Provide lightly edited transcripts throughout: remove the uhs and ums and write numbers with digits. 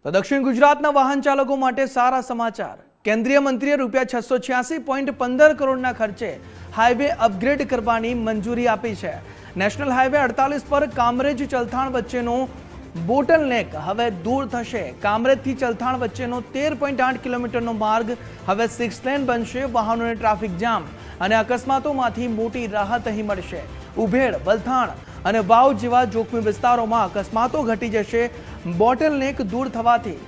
તો દક્ષિણ ગુજરાતના વાહન ચાલકો માટે સારા સમાચાર। કેન્દ્રીય મંત્રીએ ₹686.15 કરોડના ખર્ચે હાઈવે અપગ્રેડ કરવાની મંજૂરી આપી છે। નેશનલ હાઈવે 48 પર કામરેજ ચલથાણ વચ્ચેનો બોટલનેક હવે દૂર થશે। કામરેજથી ચલથાણ વચ્ચેનો 13.8 કિલોમીટરનો માર્ગ હવે 6 લેન બનશે। વાહનોને ટ્રાફિક જામ અને અકસ્માતોમાંથી મોટી રાહત અહીં મળશે। ઉભેડ, વલથાણ અને વાવ જેવા જોખમી વિસ્તારોમાં અકસ્માતો ઘટી જશે। બોટલનેક દૂર થવાથી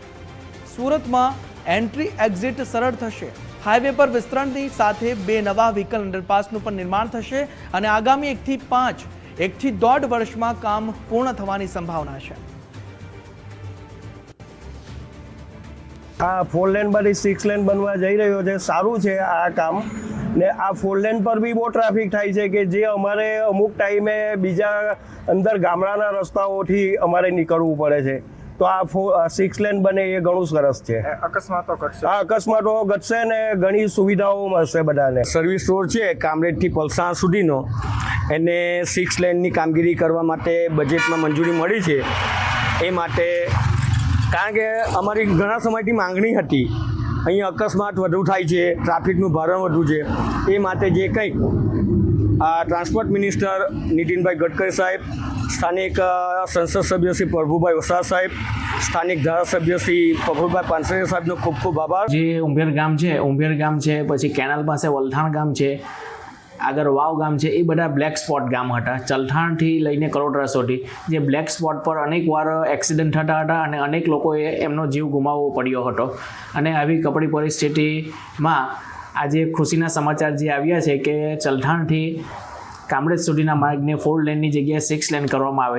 સુરતમાં એન્ટ્રી એક્ઝિટ સરળ થશે। હાઈવે પર વિસ્તરણની સાથે 2 નવા વ્હીકલ અંડરપાસનું પણ નિર્માણ થશે અને આગામી 1 થી 1.5 વર્ષમાં કામ પૂર્ણ થવાની સંભાવના છે। આ 4 લેન બની 6 લેન બનવા જઈ રહ્યો છે। સારું છે આ કામ ને। આ 4 લેન પર બી બહુ ટ્રાફિક થાય છે કે જે અમારે અમુક ટાઈમે બીજા અંદર ગામડાના રસ્તાઓથી અમારે નીકળવું પડે છે। તો આ 6 લેન બને એ ઘણું સરસ છે। અકસ્માતો ઘટશે। આ અકસ્માતો ઘટશે ને ઘણી સુવિધાઓ મળશે બધાને। સર્વિસ રોડ છે કામરેજથી પલસાણ સુધીનો, એને 6 લેનની કામગીરી કરવા માટે બજેટમાં મંજૂરી મળી છે। એ માટે કારણ કે અમારી ઘણા સમયથી માંગણી હતી, અહીં અકસ્માત વધુ થાય છે, ટ્રાફિકનું ભારણ વધુ છે। એ માટે જે કંઈક આ ટ્રાન્સપોર્ટ મિનિસ્ટર નીતિનભાઈ ગડકરી સાહેબ, સ્થાનિક સંસદ સભ્ય શ્રી પ્રભુભાઈ વસાવા સાહેબ, સ્થાનિક ધારાસભ્ય શ્રી પ્રભુભાઈ પાનસરિયા સાહેબનો ખૂબ ખૂબ આભાર। જે ઉંભેર ગામ છે, પછી કેનાલ પાસે વલથાણ ગામ છે, આગળ વાવ ગામ છે, એ બધા બ્લેક સ્પોટ ગામ હતા। ચલથાણથી લઈને કરોડરા સુધી જે બ્લેક સ્પોટ પર અનેક વાર એક્સિડન્ટ થતા હતા અને અનેક લોકોએ એમનો જીવ ગુમાવવો પડ્યો હતો। અને આવી કપરી પરિસ્થિતિમાં આજે ખુશીના સમાચાર જે આવ્યા છે કે ચલથાણથી કામરેજ સુધીના માર્ગને 4 લેનની જગ્યાએ 6 લેન કરવામાં આવે છે।